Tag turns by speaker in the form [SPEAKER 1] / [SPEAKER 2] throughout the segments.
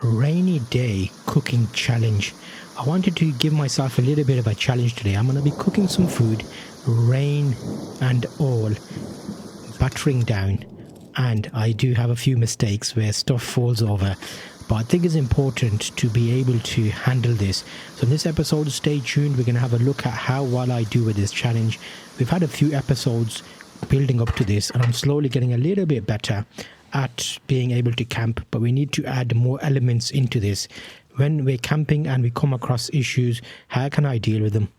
[SPEAKER 1] rainy day cooking challenge. I wanted to give myself a little bit of a challenge today. I'm going to be cooking some food, rain and all, battering down, and I do have a few mistakes where stuff falls over, but I think it's important to be able to handle this. So in this episode, stay tuned. We're going to have a look at how well I do with this challenge. We've had a few episodes building up to this, and I'm slowly getting a little bit better at being able to camp, but we need to add more elements into this. When we're camping and we come across issues, how can I deal with them?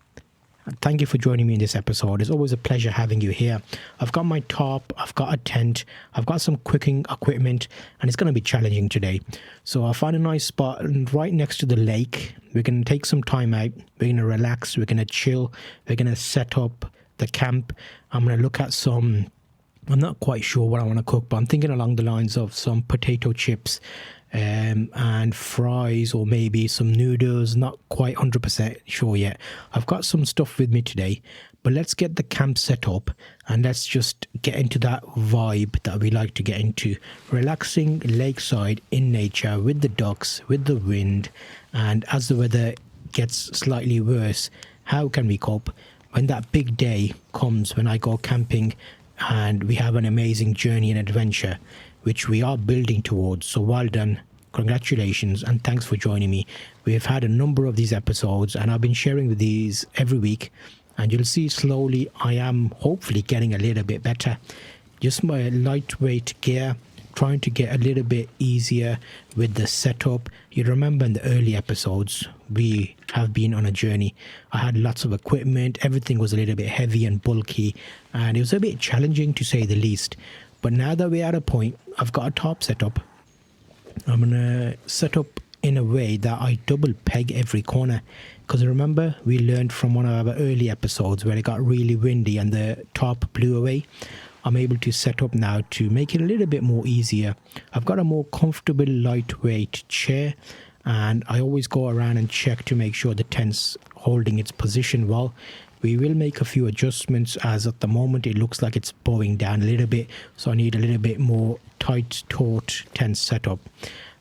[SPEAKER 1] Thank you for joining me in this episode. It's always a pleasure having you here. I've got my tarp, I've got a tent, I've got some cooking equipment, and it's going to be challenging today. So I found a nice spot right next to the lake. We're going to take some time out, we're going to relax, we're going to chill, we're going to set up the camp. I'm going to look at some, I'm not quite sure what I want to cook, but I'm thinking along the lines of some potato chips and fries, or maybe some noodles. Not quite 100% sure yet. I've got some stuff with me today, but let's get the camp set up and let's just get into that vibe that we like to get into. Relaxing lakeside in nature with the ducks, with the wind, and as the weather gets slightly worse, how can we cope when that big day comes, when I go camping and we have an amazing journey and adventure, which we are building towards. So well done, congratulations, and thanks for joining me. We've had a number of these episodes and I've been sharing with these every week, and you'll see slowly I am hopefully getting a little bit better. Just my lightweight gear, trying to get a little bit easier with the setup. You remember in the early episodes, we have been on a journey. I had lots of equipment, everything was a little bit heavy and bulky, and it was a bit challenging to say the least. But now that we're at a point, I've got a top set up. I'm going to set up in a way that I double peg every corner. Because remember, we learned from one of our early episodes where it got really windy and the top blew away. I'm able to set up now to make it a little bit more easier. I've got a more comfortable lightweight chair, and I always go around and check to make sure the tent's holding its position well. We will make a few adjustments, as at the moment it looks like it's bowing down a little bit, so I need a little bit more tight taut tent setup.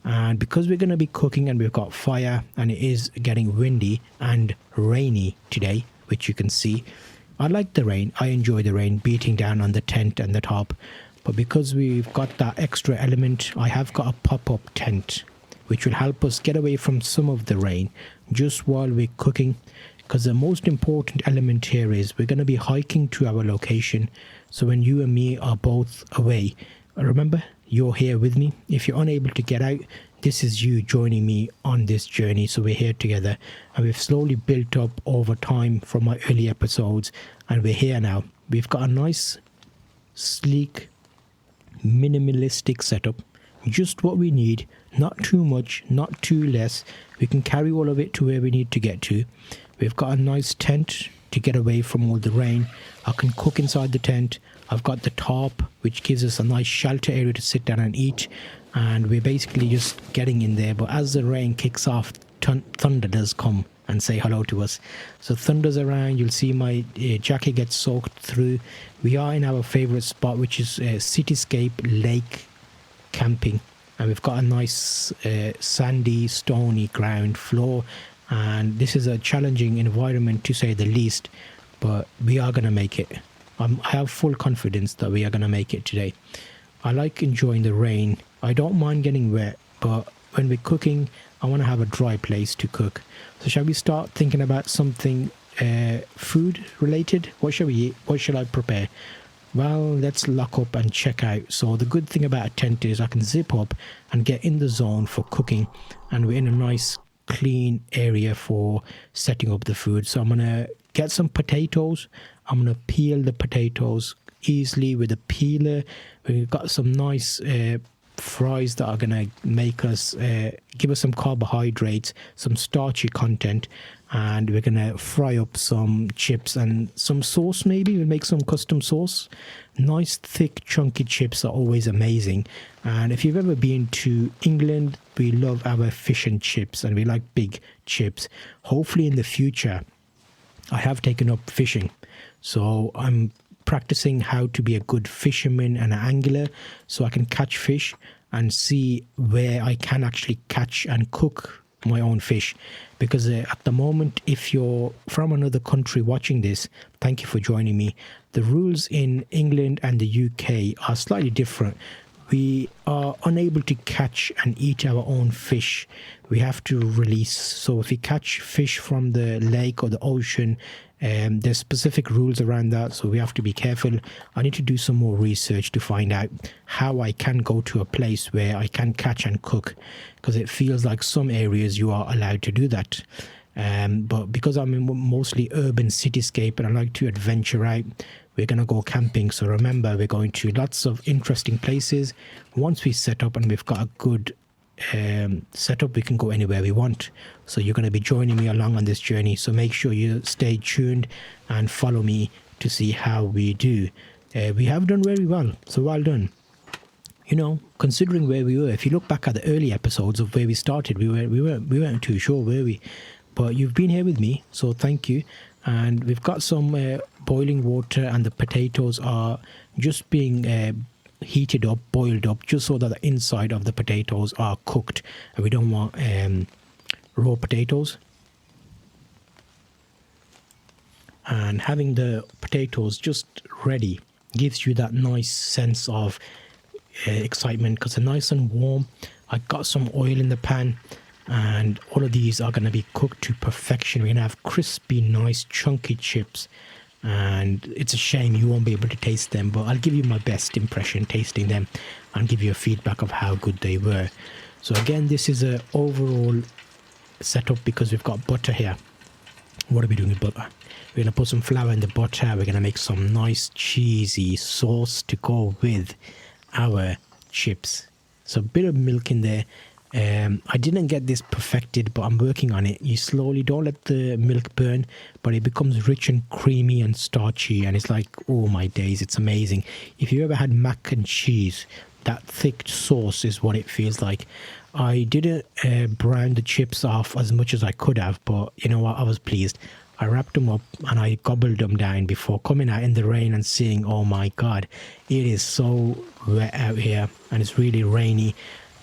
[SPEAKER 1] And because we're going to be cooking and we've got fire and it is getting windy and rainy today, which you can see, I like the rain. I enjoy the rain beating down on the tent and the top. But because we've got that extra element, I have got a pop-up tent, which will help us get away from some of the rain just while we're cooking. Because the most important element here is we're going to be hiking to our location. So when you and me are both away, remember, you're here with me. If you're unable to get out, this is you joining me on this journey. So we're here together, and we've slowly built up over time from my early episodes, and we're here now. We've got a nice, sleek, minimalistic setup. Just what we need, not too much, not too less. We can carry all of it to where we need to get to. We've got a nice tent to get away from all the rain. I can cook inside the tent. I've got the tarp, which gives us a nice shelter area to sit down and eat. And we're basically just getting in there. But as the rain kicks off, thunder does come and say hello to us. So thunder's around. You'll see my jacket gets soaked through. We are in our favorite spot, which is Cityscape Lake Camping. And we've got a nice sandy, stony ground floor. And this is a challenging environment to say the least, but we are going to make it. I have full confidence that we are going to make it today. I like enjoying the rain. I don't mind getting wet, but when we're cooking, I want to have a dry place to cook. So shall we start thinking about something food related? What shall we eat? What shall I prepare? Well, let's lock up and check out. So the good thing about a tent is I can zip up and get in the zone for cooking, and we're in a nice clean area for setting up the food. So I'm going to get some potatoes. I'm going to peel the potatoes easily with a peeler. We've got some nice fries that are going to make us give us some carbohydrates, some starchy content, and we're going to fry up some chips and some sauce. Maybe we'll make some custom sauce. Nice thick chunky chips are always amazing. And if you've ever been to England, we love our fish and chips, and we like big chips. Hopefully in the future I have taken up fishing, so I'm practicing how to be a good fisherman and an angler so I can catch fish. and see where I can actually catch and cook my own fish. Because at the moment, if you're from another country watching this, thank you for joining me. The rules in England and the UK are slightly different. We are unable to catch and eat our own fish. We have to release. So if we catch fish from the lake or the ocean, there's specific rules around that, so we have to be careful. I need to do some more research to find out how I can go to a place where I can catch and cook, because it feels like some areas you are allowed to do that. But because I'm in mostly urban cityscape and I like to adventure out, we're going to go camping. So remember, we're going to lots of interesting places. Once we set up and we've got a good setup, we can go anywhere we want. So you're going to be joining me along on this journey, so make sure you stay tuned and follow me to see how we do. We have done very well, so well done. You know, considering where we were, if you look back at the early episodes of where we started, we weren't too sure, were we? But you've been here with me, so thank you. And we've got some boiling water, and the potatoes are just being heated up, boiled up, just so that the inside of the potatoes are cooked, and we don't want raw potatoes. And having the potatoes just ready gives you that nice sense of excitement, because they're nice and warm. I got some oil in the pan, and all of these are going to be cooked to perfection. We're going to have crispy, nice, chunky chips. And it's a shame you won't be able to taste them, but I'll give you my best impression tasting them and give you a feedback of how good they were. So again, this is a overall setup because we've got butter here. What are we doing with butter? We're going to put some flour in the butter. We're going to make some nice cheesy sauce to go with our chips. So a bit of milk in there. I didn't get this perfected, but I'm working on it. You slowly don't let the milk burn, but it becomes rich and creamy and starchy, and it's like, oh my days, it's amazing. If you ever had mac and cheese, that thick sauce is what it feels like. I didn't brown the chips off as much as I could have, but you know what, I was pleased. I wrapped them up and I gobbled them down before coming out in the rain and seeing, oh my god, it is so wet out here and it's really rainy.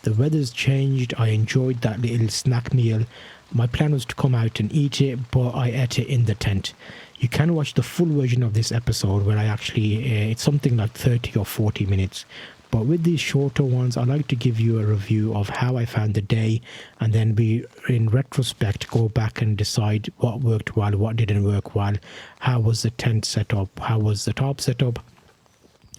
[SPEAKER 1] The weather's changed. I enjoyed that little snack meal. My plan was to come out and eat it, but I ate it in the tent. You can watch the full version of this episode where I actually, it's something like 30 or 40 minutes. But with these shorter ones, I like to give you a review of how I found the day, and then we, in retrospect, go back and decide what worked well, what didn't work well, how was the tent set up, how was the top set up.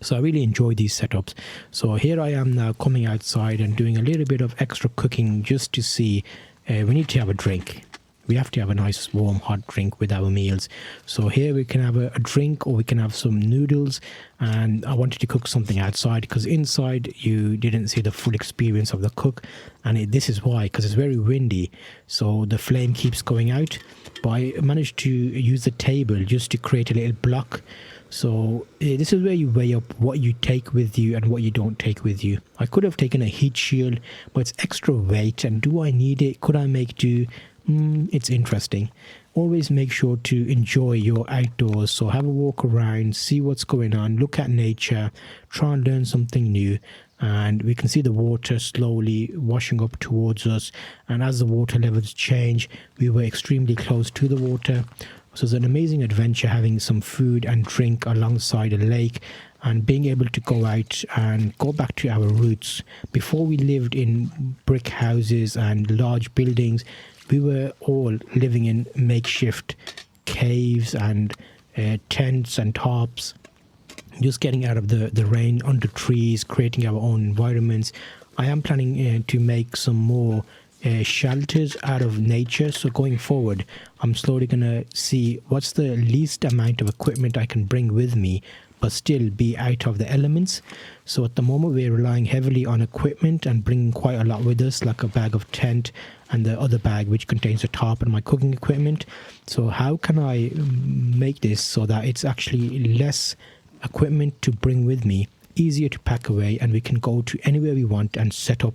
[SPEAKER 1] So I really enjoy these setups. So here I am now coming outside and doing a little bit of extra cooking just to see. We need to have a drink. We have to have a nice warm hot drink with our meals. So here we can have a drink, or we can have some noodles. And I wanted to cook something outside because inside you didn't see the full experience of the cook. And this is why, because it's very windy. So the flame keeps going out. But I managed to use the table just to create a little block. So this is where you weigh up what you take with you and what you don't take with you. I could have taken a heat shield, but it's extra weight, and do I need it? Could I make do? It's interesting. Always make sure to enjoy your outdoors. So have a walk around, see what's going on, look at nature, try and learn something new. And we can see the water slowly washing up towards us, and as the water levels change, we were extremely close to the water. So it's an amazing adventure having some food and drink alongside a lake, and being able to go out and go back to our roots. Before we lived in brick houses and large buildings, we were all living in makeshift caves and tents and tarps, just getting out of the rain under trees, creating our own environments. I am planning to make some more shelters out of nature. So going forward, I'm slowly gonna see what's the least amount of equipment I can bring with me but still be out of the elements. So at the moment we're relying heavily on equipment and bringing quite a lot with us, like a bag of tent and the other bag which contains the tarp and my cooking equipment. So how can I make this so that it's actually less equipment to bring with me, easier to pack away, and we can go to anywhere we want and set up.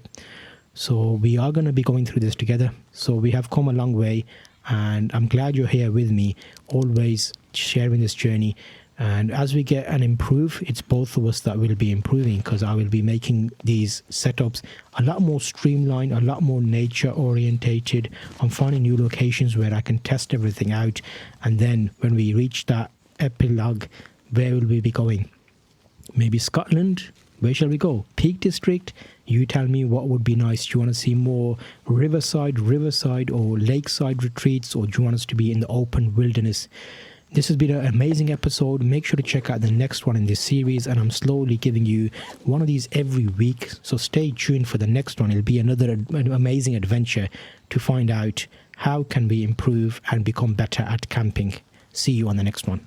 [SPEAKER 1] So we are going to be going through this together. So we have come a long way, and I'm glad you're here with me, always sharing this journey. And as we get and improve, it's both of us that will be improving, because I will be making these setups a lot more streamlined, a lot more nature orientated. I'm finding new locations where I can test everything out. And then when we reach that epilogue, where will we be going? Maybe Scotland? Where shall we go? Peak District? You tell me what would be nice. Do you want to see more riverside, or lakeside retreats, or do you want us to be in the open wilderness? This has been an amazing episode. Make sure to check out the next one in this series, and I'm slowly giving you one of these every week. So stay tuned for the next one. It'll be another amazing adventure to find out how can we improve and become better at camping. See you on the next one.